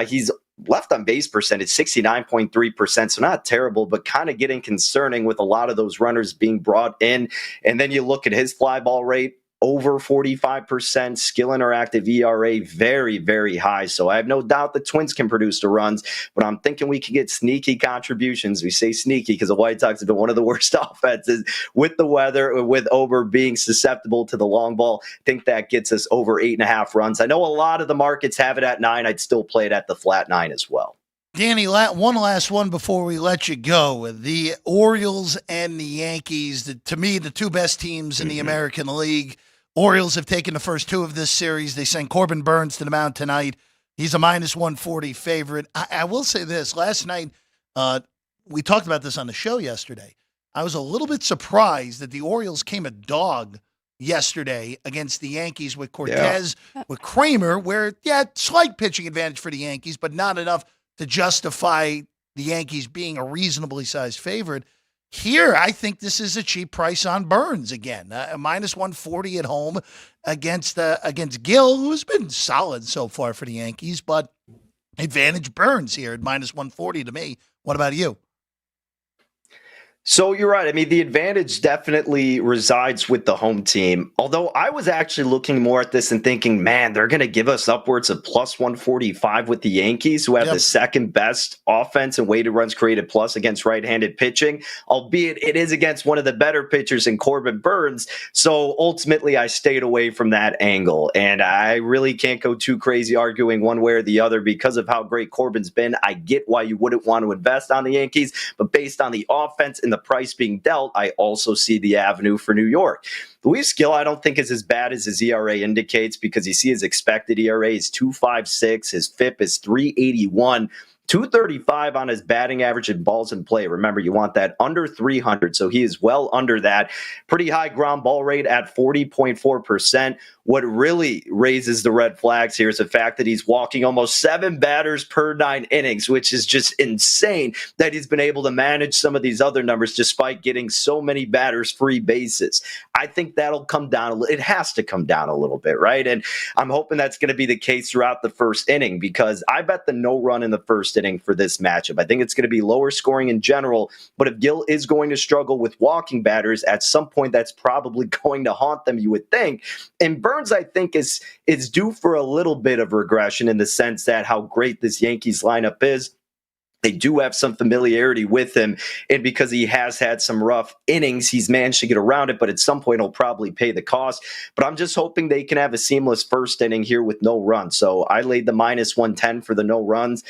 He's left on base percentage 69.3%, so not terrible, but kind of getting concerning with a lot of those runners being brought in. And then you look at his fly ball rate, over 45%, skill interactive ERA, very, very high. So I have no doubt the Twins can produce the runs, but I'm thinking we can get sneaky contributions. We say sneaky because the White Sox have been one of the worst offenses with the weather, with Ober being susceptible to the long ball. I think that gets us over 8.5 runs. I know a lot of the markets have it at 9. I'd still play it at the flat 9 as well. Danny, one last one before we let you go. The Orioles and the Yankees, to me, the 2 best teams in the American League. Orioles have taken the first 2 of this series. They sent Corbin Burns to the mound tonight. He's a minus 140 favorite. I will say this. Last night, we talked about this on the show yesterday. I was a little bit surprised that the Orioles came a dog yesterday against the Yankees with Cortez, with Kramer, where, slight pitching advantage for the Yankees, but not enough to justify the Yankees being a reasonably sized favorite. Here, I think this is a cheap price on Burns again. Minus 140 at home against Gill, who's been solid so far for the Yankees, but advantage Burns here at minus 140 to me. What about you? So you're right. I mean, the advantage definitely resides with the home team. Although I was actually looking more at this and thinking, man, they're going to give us upwards of plus 145 with the Yankees, who have the second best offense and weighted runs created plus against right-handed pitching, albeit it is against one of the better pitchers in Corbin Burns. So ultimately, I stayed away from that angle. And I really can't go too crazy arguing one way or the other because of how great Corbin's been. I get why you wouldn't want to invest on the Yankees, but based on the offense and the price being dealt, I also see the avenue for New York. Luis Gil, I don't think is as bad as his ERA indicates, because you see his expected ERA is 2.56, his FIP is 3.81. 235 on his batting average and balls in play. Remember, you want that under 300, so he is well under that. Pretty high ground ball rate at 40.4%. What really raises the red flags here is the fact that he's walking almost 7 batters per 9 innings, which is just insane that he's been able to manage some of these other numbers despite getting so many batters free bases. I think that'll come down. It has to come down a little bit, right? And I'm hoping that's going to be the case throughout the first inning, because I bet the no run in the first inning for this matchup. I think it's going to be lower scoring in general, but if Gil is going to struggle with walking batters, at some point that's probably going to haunt them, you would think. And Burns, I think, is due for a little bit of regression in the sense that how great this Yankees lineup is. They do have some familiarity with him, and because he has had some rough innings, he's managed to get around it, but at some point he'll probably pay the cost. But I'm just hoping they can have a seamless first inning here with no runs. So I laid the minus 110 for the no runs.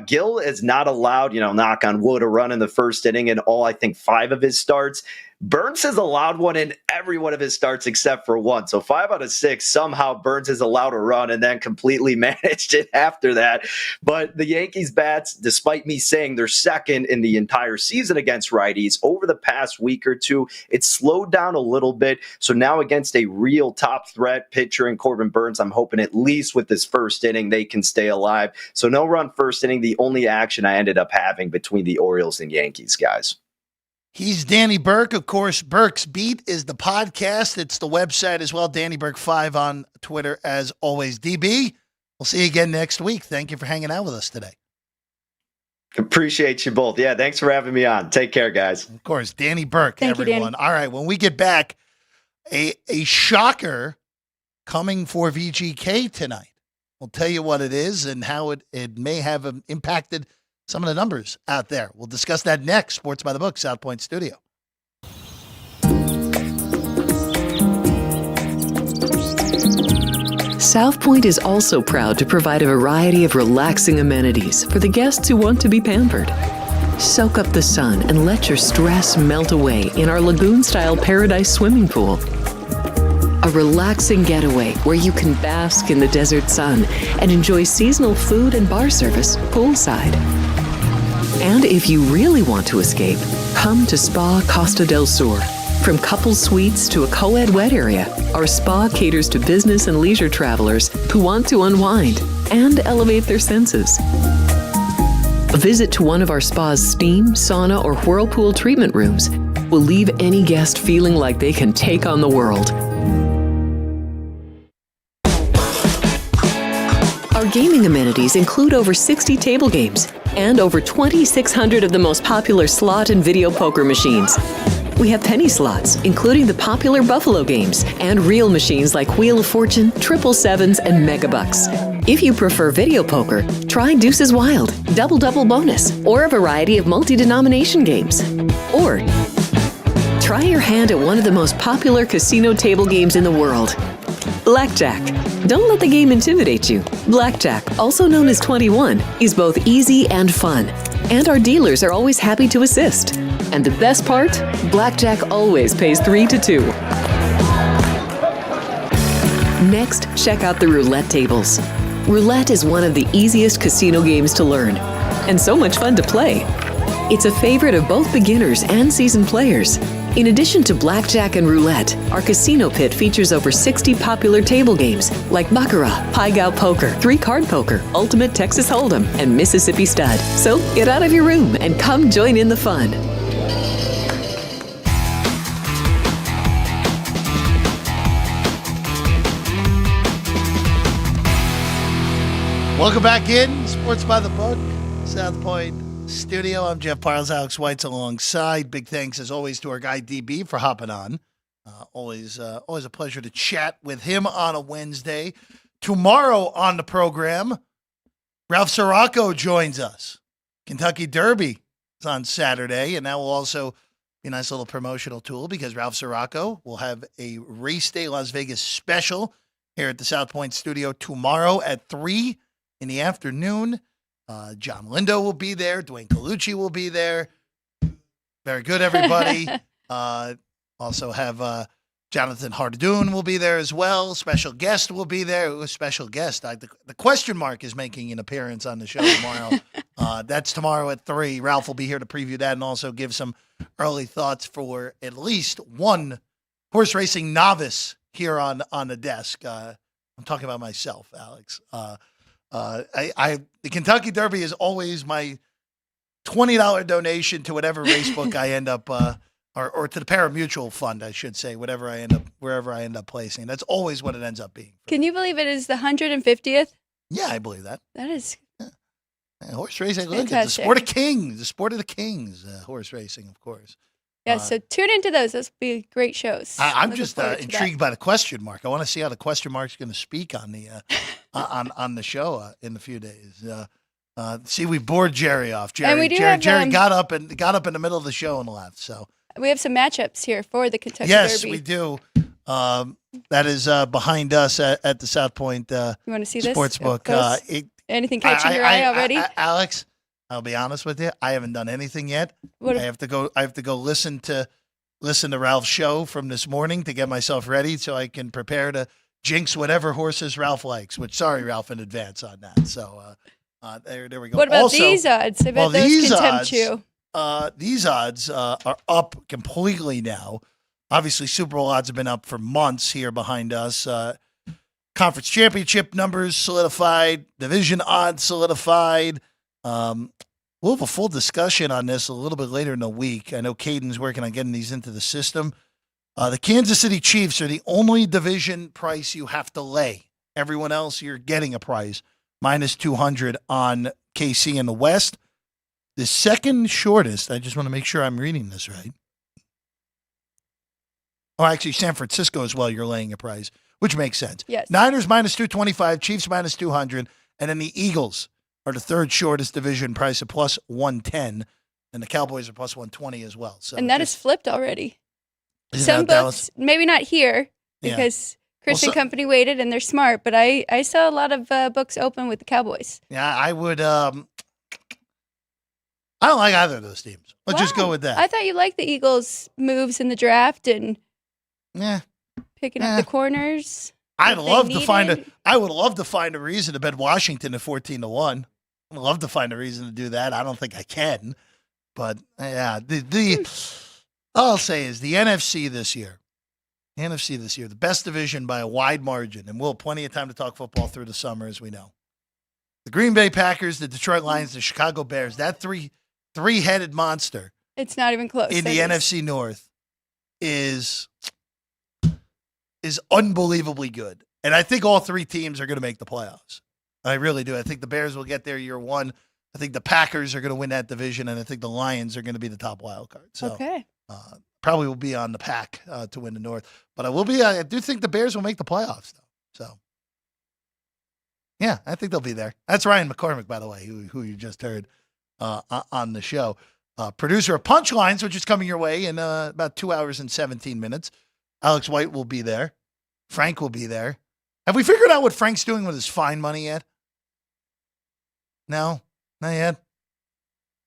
Gil is not allowed, knock on wood, a run in the first inning in all, I think, 5 of his starts. Burns has allowed one in every one of his starts except for one. So 5 out of 6, somehow Burns has allowed a run and then completely managed it after that. But the Yankees bats, despite me saying they're second in the entire season against righties, over the past week or two, it's slowed down a little bit. So now against a real top threat pitcher in Corbin Burns, I'm hoping at least with this first inning, they can stay alive. So no run first inning, the only action I ended up having between the Orioles and Yankees, guys. He's Danny Burke. Of course, Burke's Beat is the podcast. It's the website as well. Danny Burke 5 on Twitter as always. DB, we'll see you again next week. Thank you for hanging out with us today. Appreciate you both. Yeah, thanks for having me on. Take care, guys. Of course, Danny Burke, Thank you, everyone. Danny. All right, when we get back, a shocker coming for VGK tonight. We'll tell you what it is and how it may have impacted some of the numbers out there. We'll discuss that next. Sports by the Book, South Point Studio. South Point is also proud to provide a variety of relaxing amenities for the guests who want to be pampered. Soak up the sun and let your stress melt away in our lagoon-style paradise swimming pool. A relaxing getaway where you can bask in the desert sun and enjoy seasonal food and bar service poolside. And if you really want to escape, come to Spa Costa del Sur. From couple suites to a co-ed wet area, our spa caters to business and leisure travelers who want to unwind and elevate their senses. A visit to one of our spa's steam, sauna, or whirlpool treatment rooms will leave any guest feeling like they can take on the world. Our gaming amenities include over 60 table games and over 2,600 of the most popular slot and video poker machines. We have penny slots, including the popular Buffalo games, and real machines like Wheel of Fortune, Triple Sevens, and Megabucks. If you prefer video poker, try Deuces Wild, Double Double Bonus, or a variety of multi-denomination games. Or try your hand at one of the most popular casino table games in the world, Blackjack. Don't let the game intimidate you. Blackjack, also known as 21, is both easy and fun. And our dealers are always happy to assist. And the best part? Blackjack always pays 3 to 2. Next, check out the roulette tables. Roulette is one of the easiest casino games to learn, and so much fun to play. It's a favorite of both beginners and seasoned players. In addition to blackjack and roulette, our casino pit features over 60 popular table games like Baccarat, Pai Gow Poker, 3-Card Poker, Ultimate Texas Hold'em, and Mississippi Stud. So get out of your room and come join in the fun. Welcome back in Sports by the Book, South Point Studio. I'm Jeff Parles, Alex White's alongside. Big thanks, as always, to our guy DB for hopping on. Always a pleasure to chat with him on a Wednesday. Tomorrow on the program, Ralph Sirocco joins us. Kentucky Derby is on Saturday, and that will also be a nice little promotional tool because Ralph Sirocco will have a Race Day Las Vegas special here at the South Point Studio tomorrow at 3 in the afternoon. John Lindo will be there. Dwayne Colucci will be there. Very good, everybody. Also have Jonathan Hardoon will be there as well. Special guest will be there. Ooh, special guest. The question mark is making an appearance on the show tomorrow. That's tomorrow at 3. Ralph will be here to preview that and also give some early thoughts for at least one horse racing novice here on the desk. I'm talking about myself, Alex. The Kentucky Derby is always my $20 donation to whatever race book I end up, or to the Parimutuel Fund, I should say, wherever I end up placing. That's always what it ends up being. Can you believe it is the 150th? Yeah, I believe that. That is horse racing. Look, it's the fantastic. sport of kings. The sport of the kings. Horse racing, of course. Yeah, so tune into those. Those will be great shows. I'm Looking just forward to intrigued by the question mark. I want to see how the question mark's going to speak on the on the show in a few days. See, we bored Jerry off. Jerry got up in the middle of the show and left. So we have some matchups here for the Kentucky yes, Derby. we do. That is behind us at the South Point You want to see this? Sportsbook. Anything catching your eye already? Alex, I'll be honest with you. I haven't done anything yet. I have to go listen to Ralph's show from this morning to get myself ready so I can prepare to jinx whatever horses Ralph likes. Which, sorry, Ralph, in advance on that. So there we go. What about also, these odds? I bet those can tempt you. These odds are up completely now. Obviously, Super Bowl odds have been up for months here behind us. Conference championship numbers solidified. Division odds solidified. We'll have a full discussion on this a little bit later in the week. I know Caden's working on getting these into the system. The Kansas City Chiefs are the only division price you have to lay. Everyone else, you're getting a price. -200 on KC in the West. The second shortest, I just want to make sure I'm reading this right. Oh, actually, San Francisco as well, you're laying a price, which makes sense. Yes. Niners -225, Chiefs -200, and then the Eagles are the third shortest division price of +110, and the Cowboys are +120 as well. So And that is flipped already. Isn't Some that books, maybe not here, because Christian Company waited and they're smart, but I saw a lot of books open with the Cowboys. Yeah, I would. I don't like either of those teams. Let's just go with that. I thought you liked the Eagles' moves in the draft and picking up the corners. I would love to find a reason to bet Washington at 14-1. I'd love to find a reason to do that. I don't think I can, but yeah, all I'll say is the NFC this year, the best division by a wide margin, and we'll have plenty of time to talk football through the summer, as we know. The Green Bay Packers, the Detroit Lions, the Chicago Bears, that three-headed monster. It's not even close. In the NFC North is unbelievably good. And I think all three teams are going to make the playoffs. I really do. I think the Bears will get there year one. I think the Packers are going to win that division, and I think the Lions are going to be the top wild card. So okay. Probably will be on the Pack to win the North. But I do think the Bears will make the playoffs, though. So, yeah, I think they'll be there. That's Ryan McCormick, by the way, who you just heard on the show. Producer of Punchlines, which is coming your way in about 2 hours and 17 minutes. Alex White will be there. Frank will be there. Have we figured out what Frank's doing with his fine money yet? No, not yet.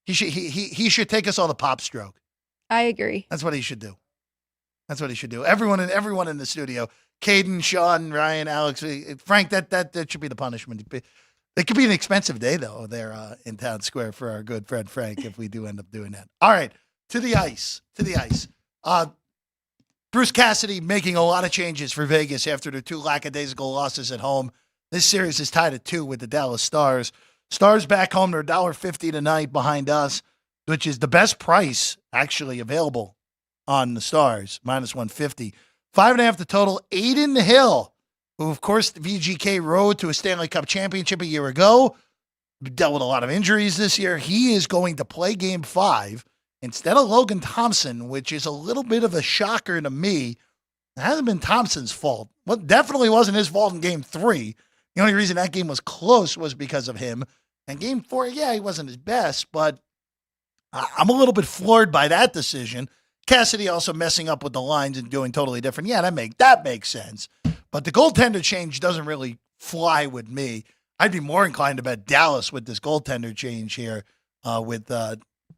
He should take us all the pop stroke. I agree. That's what he should do. Everyone in the studio, Caden, Sean, Ryan, Alex, Frank, that should be the punishment. It could be an expensive day, though, there in Town Square for our good friend Frank if we do end up doing that. All right, to the ice. Bruce Cassidy making a lot of changes for Vegas after their 2 lackadaisical losses at home. This series is tied at 2 with the Dallas Stars. Stars back home, they're $1.50 tonight behind us, which is the best price actually available on the Stars, -150. 5.5 the total. Aiden Hill who, of course, the VGK rode to a Stanley Cup championship a year ago, dealt with a lot of injuries this year. He is going to play Game 5 instead of Logan Thompson, which is a little bit of a shocker to me. It hasn't been Thompson's fault. Well, definitely wasn't his fault in Game 3. The only reason that game was close was because of him. And Game 4, yeah, he wasn't his best, but I'm a little bit floored by that decision. Cassidy also messing up with the lines and doing totally different. Yeah, that makes sense. But the goaltender change doesn't really fly with me. I'd be more inclined to bet Dallas with this goaltender change here, with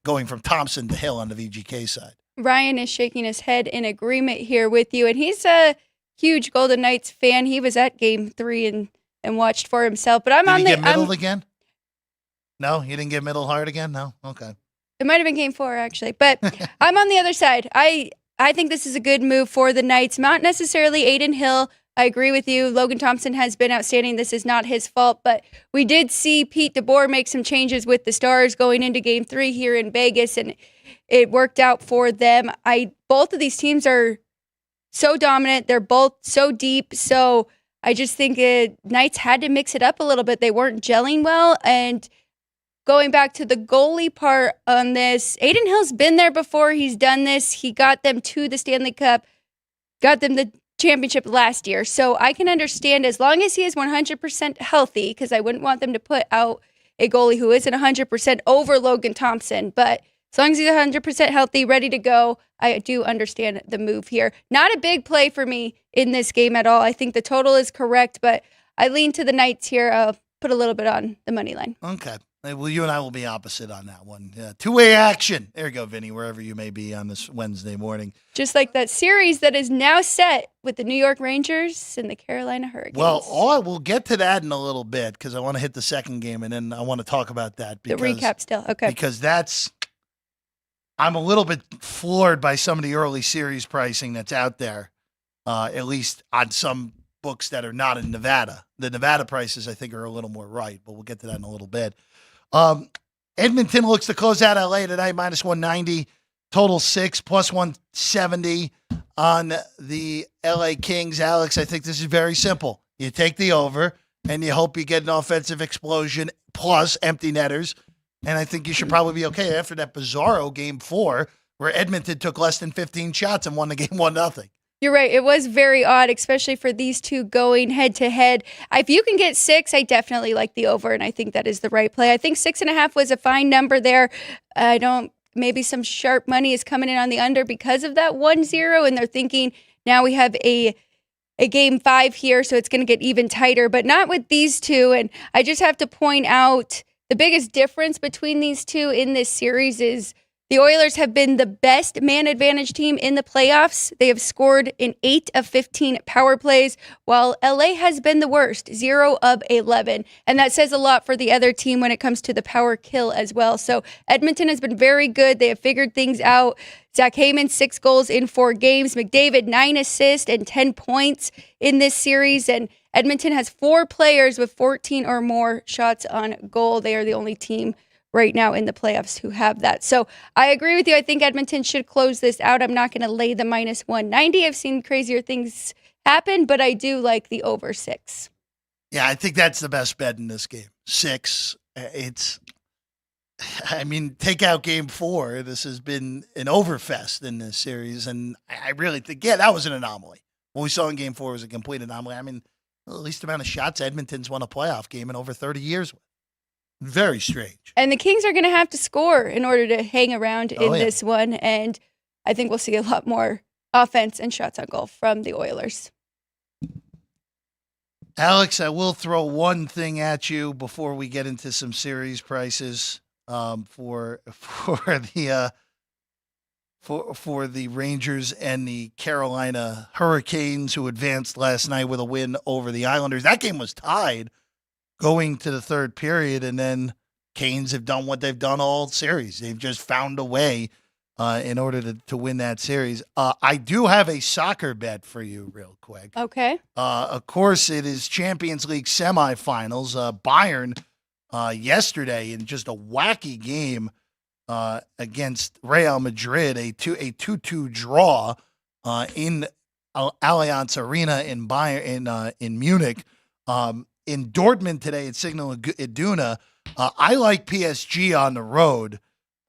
going from Thompson to Hill on the VGK side. Ryan is shaking his head in agreement here with you, and he's a huge Golden Knights fan. He was at Game 3 and watched for himself. But Did he get middled again? No, he didn't get middle hard again? No? Okay. It might have been Game 4, actually. But I'm on the other side. I think this is a good move for the Knights. Not necessarily Aiden Hill. I agree with you. Logan Thompson has been outstanding. This is not his fault. But we did see Pete DeBoer make some changes with the Stars going into Game 3 here in Vegas, and it worked out for them. Both of these teams are so dominant. They're both so deep. So I just think Knights had to mix it up a little bit. They weren't gelling well. And going back to the goalie part on this, Aiden Hill's been there before. He's done this. He got them to the Stanley Cup, got them the championship last year. So I can understand as long as he is 100% healthy, because I wouldn't want them to put out a goalie who isn't 100% over Logan Thompson. But as long as he's 100% healthy, ready to go, I do understand the move here. Not a big play for me in this game at all. I think the total is correct, but I lean to the Knights here. I'll put a little bit on the money line. Okay. Well, you and I will be opposite on that one. Two-way action. There you go, Vinny, wherever you may be on this Wednesday morning. Just like that series that is now set with the New York Rangers and the Carolina Hurricanes. Well, we'll get to that in a little bit because I want to hit the second game, and then I want to talk about that. The recap still. Okay. Because I'm a little bit floored by some of the early series pricing that's out there, at least on some books that are not in Nevada. The Nevada prices, I think, are a little more right, but we'll get to that in a little bit. Edmonton looks to close out LA tonight, minus 190, total 6, plus 170 on the LA Kings. Alex, I think this is very simple. You take the over, and you hope you get an offensive explosion plus empty netters, and I think you should probably be okay after that bizarro Game 4 where Edmonton took less than 15 shots and won the game 1-0. You're right. It was very odd, especially for these two going head-to-head. If you can get 6, I definitely like the over, and I think that is the right play. I think 6.5 was a fine number there. Maybe some sharp money is coming in on the under because of that 1-0, and they're thinking now we have a Game 5 here, so it's going to get even tighter, but not with these two. And I just have to point out the biggest difference between these two in this series is the Oilers have been the best man advantage team in the playoffs. They have scored in 8 of 15 power plays, while LA has been the worst, 0 of 11. And that says a lot for the other team when it comes to the power kill as well. So Edmonton has been very good. They have figured things out. Zach Hyman, 6 goals in 4 games. McDavid, 9 assists and 10 points in this series. And Edmonton has 4 players with 14 or more shots on goal. They are the only team right now in the playoffs who have that. So I agree with you. I think Edmonton should close this out. I'm not going to lay the minus 190. I've seen crazier things happen, but I do like the over 6. Yeah, I think that's the best bet in this game. 6. Take out Game 4. This has been an overfest in this series, and I really think, that was an anomaly. What we saw in Game 4 was a complete anomaly. The least amount of shots Edmonton's won a playoff game in over 30 years with. Very strange. And the Kings are going to have to score in order to hang around in this one. And I think we'll see a lot more offense and shots on goal from the Oilers. Alex, I will throw one thing at you before we get into some series prices for the Rangers and the Carolina Hurricanes, who advanced last night with a win over the Islanders. That game was tied going to the third period, and then Canes have done what they've done all series. They've just found a way in order to win that series. I do have a soccer bet for you real quick. Okay. Of course, it is Champions League semifinals. Bayern yesterday in just a wacky game against Real Madrid, a 2-2 draw in Allianz Arena in Bayern in Munich. In Dortmund today at Signal Iduna, I like PSG on the road.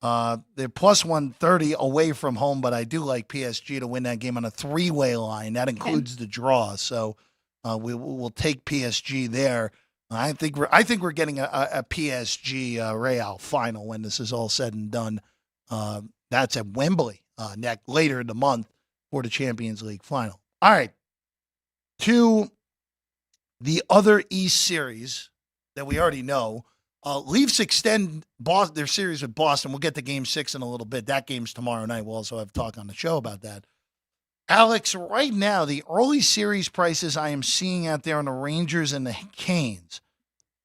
They're plus 130 away from home, but I do like PSG to win that game on a 3-way line. That includes the draw, so we'll take PSG there. I think we're getting a PSG Real final when this is all said and done. That's at Wembley later in the month for the Champions League final. All right, to the other East series that we already know. Leafs extend their series with Boston. We'll get to Game 6 in a little bit. That game's tomorrow night. We'll also have talk on the show about that. Alex, right now, the early series prices I am seeing out there on the Rangers and the Canes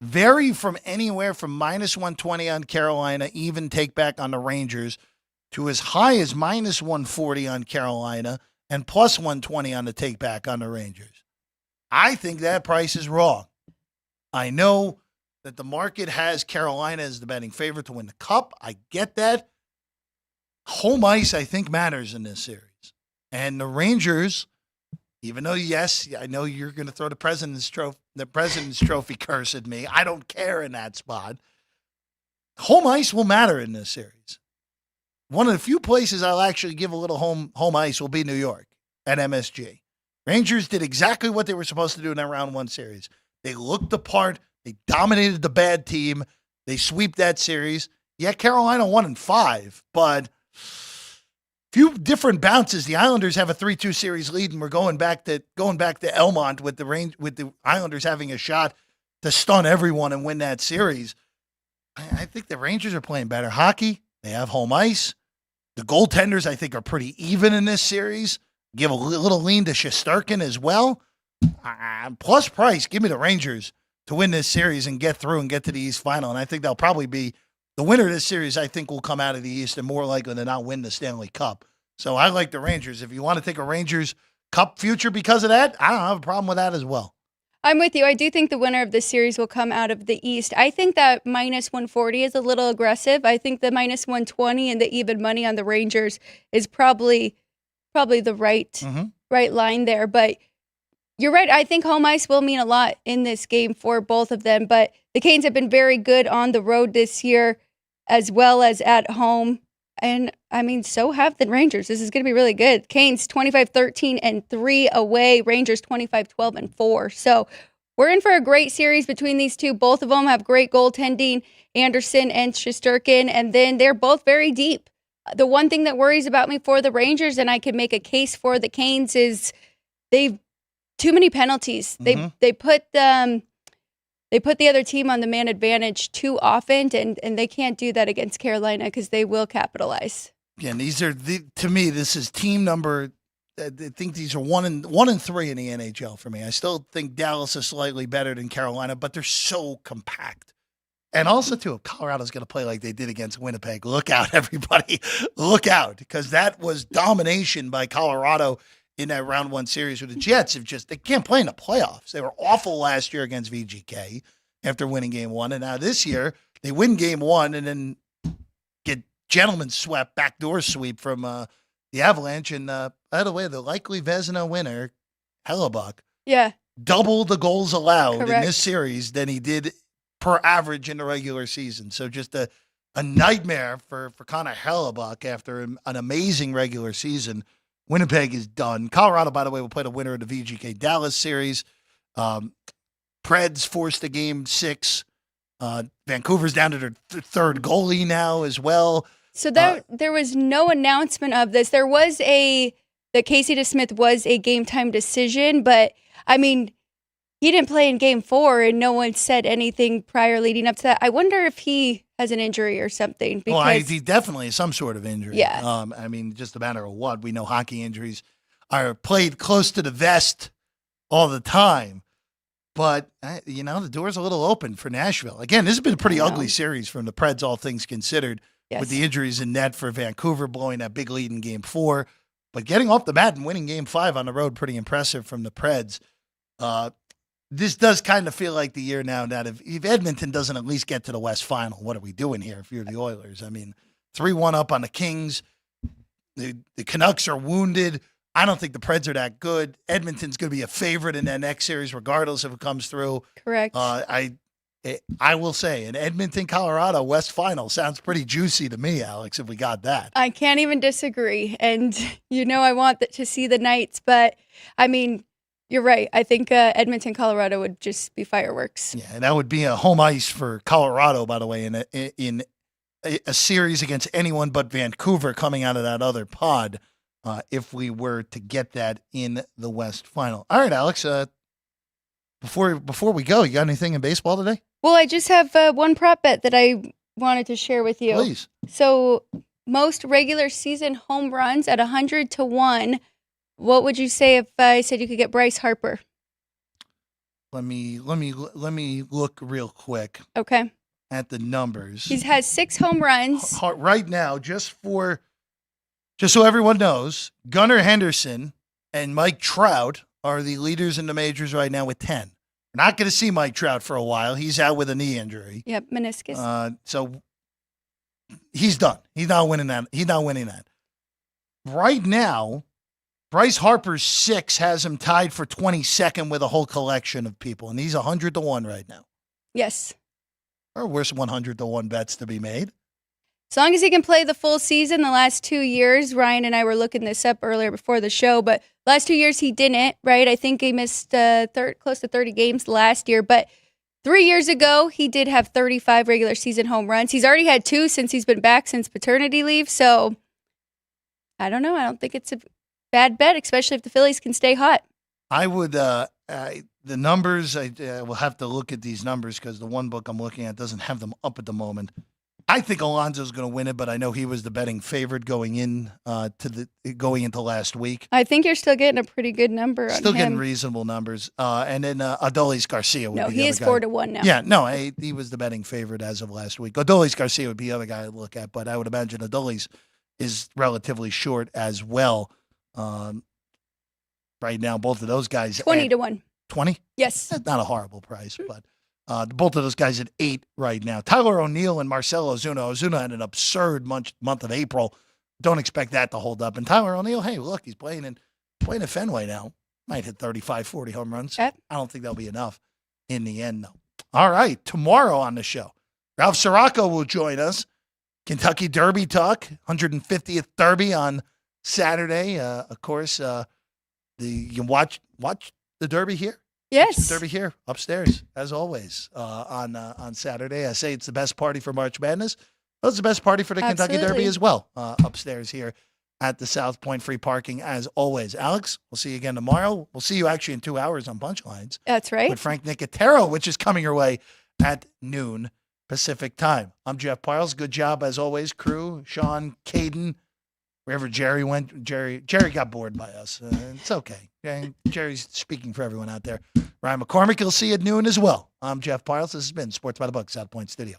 vary from anywhere from minus 120 on Carolina, even take back on the Rangers, to as high as minus 140 on Carolina and plus 120 on the take back on the Rangers. I think that price is wrong. I know that the market has Carolina as the betting favorite to win the Cup. I get that. Home ice, I think, matters in this series. And the Rangers, even though, yes, I know you're going to throw the President's Trophy curse at me. I don't care in that spot. Home ice will matter in this series. One of the few places I'll actually give a little home ice will be New York at MSG. Rangers did exactly what they were supposed to do in that round one series. They looked the part. They dominated the bad team. They sweep that series. Yeah, Carolina 1-5, but few different bounces. The Islanders have a 3-2 series lead, and we're going back to Elmont with the Islanders having a shot to stun everyone and win that series. I think the Rangers are playing better hockey. They have home ice. The goaltenders, I think, are pretty even in this series. Give a little lean to Shesterkin as well. Plus price, give me the Rangers to win this series and get through and get to the East Final. And I think they'll probably be the winner of this series. I think will come out of the East and more likely than not win the Stanley Cup. So I like the Rangers. If you want to take a Rangers Cup future because of that, I don't have a problem with that as well. I'm with you. I do think the winner of this series will come out of the East. I think that minus 140 is a little aggressive. I think the minus 120 and the even money on the Rangers is probably the right line there. But you're right. I think home ice will mean a lot in this game for both of them. But the Canes have been very good on the road this year as well as at home. And, I mean, so have the Rangers. This is going to be really good. Canes 25-13-3 away. Rangers 25-12-4. So we're in for a great series between these two. Both of them have great goaltending, Anderson and Shesterkin, and then they're both very deep. The one thing that worries about me for the Rangers, and I can make a case for the Canes, is they've too many penalties. Mm-hmm. They put the other team on the man advantage too often, and they can't do that against Carolina because they will capitalize. Yeah, and these are to me, this is team number. I think these are 1 and 3 in the NHL for me. I still think Dallas is slightly better than Carolina, but they're so compact. And also, too, if Colorado's going to play like they did against Winnipeg, look out, everybody. Look out, because that was domination by Colorado in that round one series with the Jets. They can't play in the playoffs. They were awful last year against VGK after winning game 1. And now this year, they win game 1 and then get gentlemen swept, backdoor sweep from the Avalanche. And by the way, the likely Vezina winner, Hellebuck, double the goals allowed in this series than he did per average in the regular season. So just a nightmare for Connor Hellebuck after an amazing regular season. Winnipeg is done. Colorado, by the way, will play the winner of the VGK Dallas series. Preds forced a game 6. Vancouver's down to their third goalie now as well. So there was no announcement of this. There was that Casey DeSmith was a game time decision, but I mean, he didn't play in game 4 and no one said anything prior leading up to that. I wonder if he has an injury or something. Because, he definitely has some sort of injury. Yeah. I mean, just a matter of what. We know hockey injuries are played close to the vest all the time. But, the door's a little open for Nashville. Again, this has been a pretty ugly series from the Preds, all things considered, with the injuries in net for Vancouver blowing that big lead in game 4. But getting off the mat and winning game 5 on the road, pretty impressive from the Preds. This does kind of feel like the year now that if Edmonton doesn't at least get to the West Final, what are we doing here if you're the Oilers? I mean, 3-1 up on the Kings. The Canucks are wounded. I don't think the Preds are that good. Edmonton's going to be a favorite in that next series, regardless if it comes through. Correct. I will say, an Edmonton, Colorado West Final sounds pretty juicy to me, Alex, if we got that. I can't even disagree. And, I want to see the Knights, but, you're right. I think Edmonton, Colorado would just be fireworks. Yeah, and that would be a home ice for Colorado, by the way, in a series against anyone but Vancouver coming out of that other pod, if we were to get that in the West Final. All right, Alex, before we go, you got anything in baseball today? Well, I just have one prop bet that I wanted to share with you. Please. So, most regular season home runs at 100-1. What would you say if I said you could get Bryce Harper? Let me look real quick. Okay. At the numbers. He has 6 home runs. Right now, just so everyone knows, Gunnar Henderson and Mike Trout are the leaders in the majors right now with 10. We're not going to see Mike Trout for a while. He's out with a knee injury. Yep, meniscus. So he's done. He's not winning that. Right now, Bryce Harper's 6 has him tied for 22nd with a whole collection of people, and he's 100-1 right now. Yes. Or worse 100-1 bets to be made. As long as he can play the full season, the last 2 years, Ryan and I were looking this up earlier before the show, but last 2 years he didn't, right? I think he missed close to 30 games last year, but 3 years ago, he did have 35 regular season home runs. He's already had 2 since he's been back since paternity leave, so I don't know. I don't think it's a bad bet, especially if the Phillies can stay hot. I would, the numbers, I will have to look at these numbers because the one book I'm looking at doesn't have them up at the moment. I think Alonso's going to win it, but I know he was the betting favorite going into last week. I think you're still getting a pretty good number on him. Still getting reasonable numbers. And then Adolis Garcia would be the other guy. No, he is 4-1 now. Yeah, no, he was the betting favorite as of last week. Adolis Garcia would be the other guy I'd look at, but I would imagine Adolis is relatively short as well. Right now, both of those guys 20-1. 20? Yes. That's not a horrible price, but both of those guys at 8 right now. Tyler O'Neill and Marcell Ozuna. Ozuna had an absurd month of April. Don't expect that to hold up. And Tyler O'Neill, hey, look, he's playing at Fenway now. Might hit 35, 40 home runs. Okay. I don't think that'll be enough in the end, though. All right, tomorrow on the show, Ralph Sirocco will join us. Kentucky Derby talk, 150th Derby on Saturday. Of course, you can watch the Derby here. Yes. Derby here upstairs, as always, on Saturday. I say it's the best party for March Madness. Well, it's the best party for the Kentucky Derby as well, upstairs here at the South Point. Free parking, as always. Alex, we'll see you again tomorrow. We'll see you actually in 2 hours on Punchlines. That's right. With Frank Nicotero, which is coming your way at noon Pacific time. I'm Jeff Parles. Good job, as always, crew, Sean, Caden, wherever Jerry went. Jerry got bored by us. It's okay. Okay? Jerry's speaking for everyone out there. Ryan McCormick, you'll see you at noon as well. I'm Jeff Parles. This has been Sports by the Book, South Point Studio.